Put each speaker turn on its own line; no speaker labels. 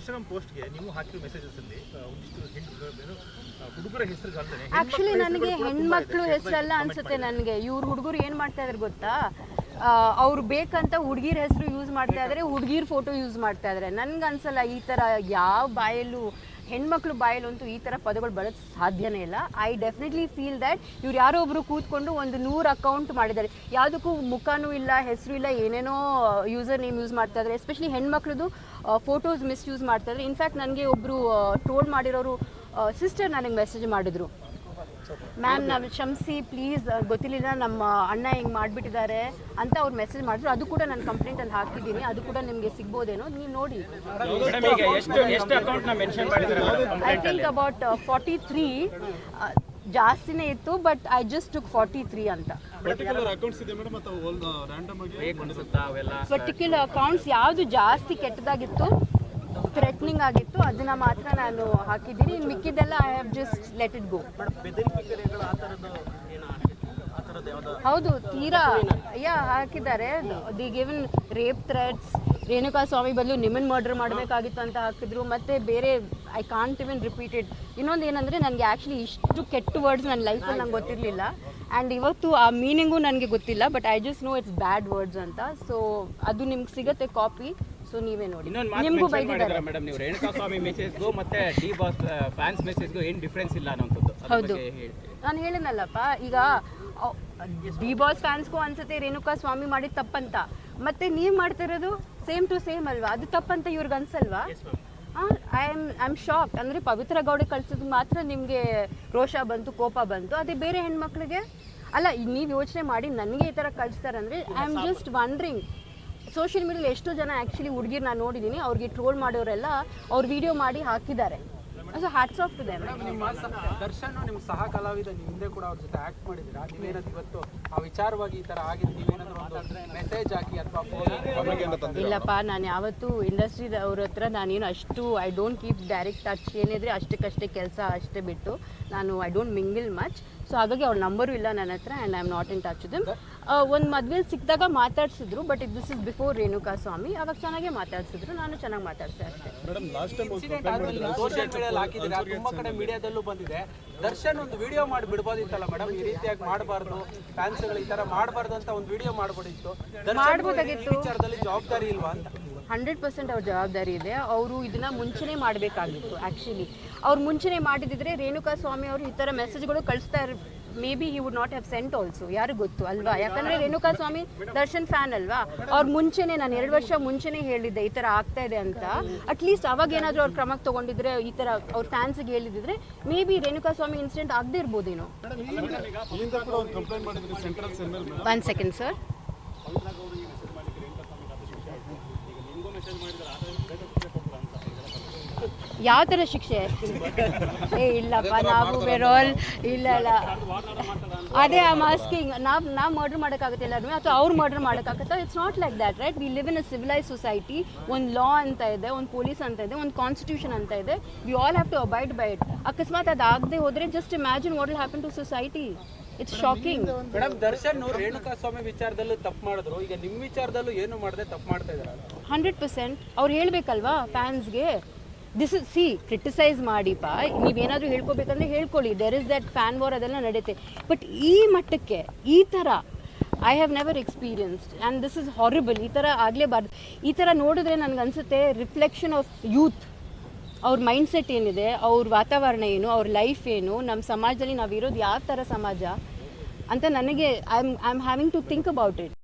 Instagram ಪೋಸ್ಟ್ಗೆ ನೀವು ಹಾಕಿರೋ ಮೆಸೇಜಸ್ ಅಲ್ಲಿ ಒಂದಿಷ್ಟು ಹುಡುಗರ ಹೆಸರುಗಳಲ್ಲೇ
ಆಕ್ಚುಲಿ ನನಗೆ ಹೆಣ್ಮಕ್ಳು ಹೆಸರಲ್ಲ ಅನ್ಸುತ್ತೆ. ನನಗೆ ಇವ್ರು ಹುಡುಗರು ಏನು ಮಾಡ್ತಾ ಇದ್ದಾರೆ ಗೊತ್ತಾ, ಅವ್ರು ಬೇಕಂತ ಹುಡುಗಿರ ಹೆಸರು ಯೂಸ್ ಮಾಡ್ತಾ ಇದ್ದಾರೆ, ಹುಡುಗಿರ ಫೋಟೋ ಯೂಸ್ ಮಾಡ್ತಾ ಇದ್ದಾರೆ. ನನ್ಗೆ ಅನ್ಸಲ್ಲ ಈ ಥರ ಯಾವ ಬಾಯಲ್ಲೂ ಹೆಣ್ಮಕ್ಳು ಬಾಯಲ್ಲಂತೂ ಈ ಥರ ಪದಗಳು ಬರೋದು ಸಾಧ್ಯನೇ ಇಲ್ಲ. ಐ ಡೆಫಿನೆಟ್ಲಿ ಫೀಲ್ ದ್ಯಾಟ್ ಇವ್ರು ಯಾರೋ ಒಬ್ರು ಕೂತ್ಕೊಂಡು ಒಂದು 100 ಅಕೌಂಟ್ ಮಾಡಿದ್ದಾರೆ, ಯಾವುದಕ್ಕೂ ಮುಖನೂ ಇಲ್ಲ, ಹೆಸರು ಇಲ್ಲ, ಏನೇನೋ ಯೂಸರ್ ನೇಮ್ ಯೂಸ್ ಮಾಡ್ತಾ ಇದ್ದಾರೆ. ಎಸ್ಪೆಷಲಿ ಹೆಣ್ಮಕ್ಳದು ಫೋಟೋಸ್ ಮಿಸ್ಯೂಸ್ ಮಾಡ್ತಾ ಇದ್ದಾರೆ. ಇನ್ಫ್ಯಾಕ್ಟ್ ನನಗೆ ಒಬ್ಬರು ಟ್ರೋಲ್ ಮಾಡಿರೋರು ಸಿಸ್ಟರ್ ನನಗೆ ಮೆಸೇಜ್ ಮಾಡಿದ್ರು, ಮ್ಯಾಮ್ ನಾವು ಕ್ಷಮಿಸಿ ಪ್ಲೀಸ್, ಗೊತ್ತಿಲ್ಲ ನಮ್ಮ ಅಣ್ಣ ಹಿಂಗೆ ಮಾಡಿಬಿಟ್ಟಿದ್ದಾರೆ ಅಂತ ಅವ್ರು ಮೆಸೇಜ್ ಮಾಡಿದ್ರು. ಅದು ಕೂಡ ನಾನು ಕಂಪ್ಲೇಂಟಲ್ಲಿ ಹಾಕಿದ್ದೀನಿ, ಅದು ಕೂಡ ನಿಮಗೆ ಸಿಗ್ಬೋದೇನೋ, ನೀವು ನೋಡಿ. ಐ ಥಿಂಕ್ ಅಬೌಟ್ 43 ಜಾಸ್ತಿನೇ ಇತ್ತು, ಬಟ್ ಐ ಜಸ್ಟ್ ಟುಕ್ 43 ಅಂತ. ಪರ್ಟಿಕ್ಯುಲರ್ ಅಕೌಂಟ್ಸ್ ಯಾವುದು ಜಾಸ್ತಿ ಕೆಟ್ಟದಾಗಿತ್ತು, ಥ್ರೆಟ್ನಿಂಗ್ ಆಗಿತ್ತು, ಅದನ್ನ ಮಾತ್ರ ನಾನು ಹಾಕಿದ್ದೀನಿ. ಇನ್ನು ಮಿಕ್ಕಿದ್ದೆಲ್ಲ I have just let it go. ಹೌದು, ತೀರಾ ಹಾಕಿದ್ದಾರೆ. The given rape threats, Renuka Swamy ಬದಲು ನಿಮ್ಮನ್ನು ಮರ್ಡರ್ ಮಾಡಬೇಕಾಗಿತ್ತು ಅಂತ ಹಾಕಿದ್ರು. ಮತ್ತು ಬೇರೆ ಐ ಕಾಂಟ್ ಇವನ್ ರಿಪೀಟೆಡ್. ಇನ್ನೊಂದು ಏನಂದರೆ ನನಗೆ ಆ್ಯಕ್ಚುಲಿ ಇಷ್ಟು ಕೆಟ್ಟ ವರ್ಡ್ಸ್ ನನ್ನ ಲೈಫಲ್ಲಿ ನಂಗೆ ಗೊತ್ತಿರಲಿಲ್ಲ, ಆ್ಯಂಡ್ ಇವತ್ತು ಆ ಮೀನಿಂಗು ನನಗೆ ಗೊತ್ತಿಲ್ಲ, but I just know it's bad words ಅಂತ. ಸೊ ಅದು ನಿಮ್ಗೆ ಸಿಗುತ್ತೆ ಕಾಪಿ, ಸೊ ನೀವೇ ನೋಡಿ. ನಿಮಗೂ ಬೈದಿದ್ದಾರೆ
ಮೇಡಮ್, ನೀವು ರೇಣುಕಾ ಸ್ವಾಮಿ ಮೆಸೇಜ್ಗೂ ಮತ್ತೆ ಡಿ ಬಾಸ್ ಫ್ಯಾನ್ಸ್ ಮೆಸೇಜ್ಗೂ ಏನು ಡಿಫ್ರೆನ್ಸ್ ಇಲ್ಲ ಅನ್ನೋಂಥದ್ದು.
ಹೌದು, ನಾನು ಹೇಳಿನಲ್ಲಪ್ಪ, ಈಗ ಡಿ ಬಾಸ್ ಫ್ಯಾನ್ಸ್ಗೂ ಅನ್ಸುತ್ತೆ ರೇಣುಕಾ ಸ್ವಾಮಿ ಮಾಡಿದ ತಪ್ಪಂತ, ಮತ್ತೆ ನೀವು ಮಾಡ್ತಿರೋದು ಸೇಮ್ ಟು ಸೇಮ್ ಅಲ್ವಾ, ಅದು ತಪ್ಪಂತ ಇವ್ರಿಗೆ ಅನ್ಸಲ್ವಾ? I am shock. ಅಂದರೆ ಪವಿತ್ರ ಗೌಡ ಕಳ್ಸೋದು ಮಾತ್ರ ನಿಮಗೆ ರೋಷ ಬಂತು, ಕೋಪ ಬಂತು, ಅದೇ ಬೇರೆ ಹೆಣ್ಮಕ್ಳಿಗೆ ಅಲ್ಲ. ನೀವು ಯೋಚನೆ ಮಾಡಿ, ನನಗೆ ಈ ಥರ ಕಳಿಸ್ತಾರಂದರೆ I am just wondering. Social ಮೀಡಿಯಲ್ಲಿ ಎಷ್ಟೋ ಜನ ಆ್ಯಕ್ಚುಲಿ ಹುಡುಗಿರು ನಾನು ನೋಡಿದ್ದೀನಿ, ಅವ್ರಿಗೆ ಟ್ರೋಲ್ ಮಾಡೋರೆಲ್ಲ ಅವ್ರ ವಿಡಿಯೋ ಮಾಡಿ ಹಾಕಿದ್ದಾರೆ. So hats off to them.
ನಿಮ್ಮ ದರ್ಶನ್ ನಿಮ್ಮ ಸಹ ಕಲಾವಿದ, ನೀವು ಹಿಂದೆ ಕೂಡ ಅವ್ರ ಜೊತೆ ಆ್ಯಕ್ಟ್ ಮಾಡಿದ್ದೀರಾ, ನೀವೇನಾದ್ರು ಇವತ್ತು ಆ ವಿಚಾರವಾಗಿ ಈ ಥರ ಆಗಿದೆ, ನೀವೇನಾದ್ರು ಒಂದು ಮೆಸೇಜ್ ಹಾಕಿ ಅಥವಾ ಫೋನ್?
ಇಲ್ಲಪ್ಪ, ನಾನು ಯಾವತ್ತೂ ಇಂಡಸ್ಟ್ರಿ ಅವ್ರ ಹತ್ರ ನಾನೇನು ಅಷ್ಟು I don't keep direct touch. ಏನಿದ್ರೆ ಅಷ್ಟಕ್ಕಷ್ಟೇ ಕೆಲಸ ಅಷ್ಟೇ ಬಿಟ್ಟು ನಾನು I don't mingle much. So ಹಾಗಾಗಿ ಅವ್ರ ನಂಬರು ಇಲ್ಲ ನನ್ನ ಹತ್ರ, and I am not in touch them. ಒಂದು ಮದುವೆಲಿ ಸಿಕ್ಕಿದಾಗ ಮಾತಾಡ್ಸಿದ್ರು, but this is before Renuka Swamy. ಅವಾಗ ಚೆನ್ನಾಗೇ ಮಾತಾಡ್ಸಿದ್ರು, ನಾನು ಚೆನ್ನಾಗಿ ಮಾತಾಡ್ಸೆ ಅಷ್ಟೇ.
ಸೋಷಿಯಲ್ ಮೀಡಿಯಲ್ಲಿ ಹಾಕಿದ್ರೆ ತುಂಬಾ ಕಡೆ ಮೀಡಿಯಾದಲ್ಲೂ ಬಂದಿದೆ, ದರ್ಶನ್ ಒಂದು ವಿಡಿಯೋ ಮಾಡಿ ಬಿಡ್ಬೋದಿತ್ತಲ್ಲ ಮೇಡಮ್, ಈ ರೀತಿಯಾಗಿ ಮಾಡಬಾರ್ದು, ಫ್ಯಾನ್ಸ್ಗಳು ಈ ತರ ಮಾಡಬಾರ್ದು ಅಂತ ಒಂದು ವಿಡಿಯೋ ಮಾಡ್ಬೋದಿತ್ತು.
ಮಾಡ್ಬೋದಾಗಿತ್ತು.
ವಿಚಾರದಲ್ಲಿ ಜವಾಬ್ದಾರಿ ಇಲ್ವಾ ಅಂತ?
100% ಅವ್ರ ಜವಾಬ್ದಾರಿ ಇದೆ. ಅವರು ಇದನ್ನ ಮುಂಚೆನೇ ಮಾಡಬೇಕಾಗಿತ್ತು. ಆ್ಯಕ್ಚುಲಿ ಅವ್ರು ಮುಂಚೆನೇ ಮಾಡಿದಿದ್ರೆ ರೇಣುಕಾ ಸ್ವಾಮಿ ಅವರು ಈ ಥರ ಮೆಸೇಜ್ಗಳು ಕಳಿಸ್ತಾ may be he would not have scent also. ಯಾರು ಗೊತ್ತು ಅಲ್ವಾ? ಯಾಕಂದರೆ ರೇಣುಕಾ ಸ್ವಾಮಿ ದರ್ಶನ್ ಫ್ಯಾನ್ ಅಲ್ವಾ. ಅವ್ರು ಮುಂಚೆನೇ, ನಾನು 2 ವರ್ಷ ಮುಂಚೆನೇ ಹೇಳಿದ್ದೆ ಈ ಥರ ಆಗ್ತಾ ಇದೆ ಅಂತ. ಅಟ್ಲೀಸ್ಟ್ ಅವಾಗ ಏನಾದರೂ ಅವ್ರು ಕ್ರಮಕ್ಕೆ ತೊಗೊಂಡಿದ್ರೆ, ಈ ಥರ ಅವ್ರ ಫ್ಯಾನ್ಸ್ಗೆ ಹೇಳಿದಿದ್ರೆ maybe Renuka Swamy incident ಆಗದೆ ಇರ್ಬೋದೇನೋ. 1 ಸೆಕೆಂಡ್ ಸರ್. ಯಾವ ಥರ ಶಿಕ್ಷೆ? ಇಲ್ಲಪ್ಪ, ನಾವು ಬೇರೋಲ್ ಇಲ್ಲ. ಅದೇ ಐ ಆಮ್ ಆಸ್ಕಿಂಗ್, ನಾವು ಮರ್ಡರ್ ಮಾಡೋಕ್ಕಾಗುತ್ತೆ ಎಲ್ಲರೂ, ಅಥವಾ ಅವ್ರು ಮರ್ಡರ್ ಮಾಡೋಕ್ಕಾಗುತ್ತಾ? It's not like that, right? We live in a civilise society. ಒಂದು ಲಾ ಅಂತ ಇದೆ, ಒಂದು ಪೊಲೀಸ್ ಅಂತ ಇದೆ, ಒಂದು ಕಾನ್ಸ್ಟಿಟ್ಯೂಷನ್ ಅಂತ ಇದೆ. We all have to abide by it. ಅಕಸ್ಮಾತ್ ಅದು ಆಗದೆ ಹೋದರೆ just imagine what will happen to society. It's shocking.
Madam, Darshan Renuka Swamy ವಿಚಾರದಲ್ಲೂ ತಪ್ಪು ಮಾಡಿದ್ರು, ಈಗ ನಿಮ್ಮ ವಿಚಾರದಲ್ಲೂ ಏನು ಮಾಡದೆ ತಪ್ಪು ಮಾಡ್ತಾ ಇದ್ದಾರೆ.
100% ಅವ್ರು ಹೇಳ್ಬೇಕಲ್ವಾ ಫ್ಯಾನ್ಸ್ಗೆ. ದಿಸ್ ಇಸ್ ಕ್ರಿಟಿಸೈಸ್ ಮಾಡಿಪ್ಪ, ನೀವೇನಾದರೂ ಹೇಳ್ಕೊಬೇಕಂದ್ರೆ ಹೇಳ್ಕೊಳ್ಳಿ, there is that fan war, ಅದೆಲ್ಲ ನಡೆಯುತ್ತೆ. ಬಟ್ ಈ ಮಟ್ಟಕ್ಕೆ ಈ ಥರ I have never experienced, and this is horrible. ಈ ಥರ ಆಗಲೇಬಾರ್ದು. ಈ ಥರ ನೋಡಿದ್ರೆ ನನಗನ್ಸುತ್ತೆ ರಿಫ್ಲೆಕ್ಷನ್ ಆಫ್ ಯೂತ್. ಅವ್ರ ಮೈಂಡ್ಸೆಟ್ ಏನಿದೆ, ಅವ್ರ ವಾತಾವರಣ ಏನು, ಅವ್ರ ಲೈಫ್ ಏನು, ನಮ್ಮ ಸಮಾಜದಲ್ಲಿ ನಾವಿರೋದು ಯಾವ ಥರ ಸಮಾಜ ಅಂತ ನನಗೆ I am having to think about it.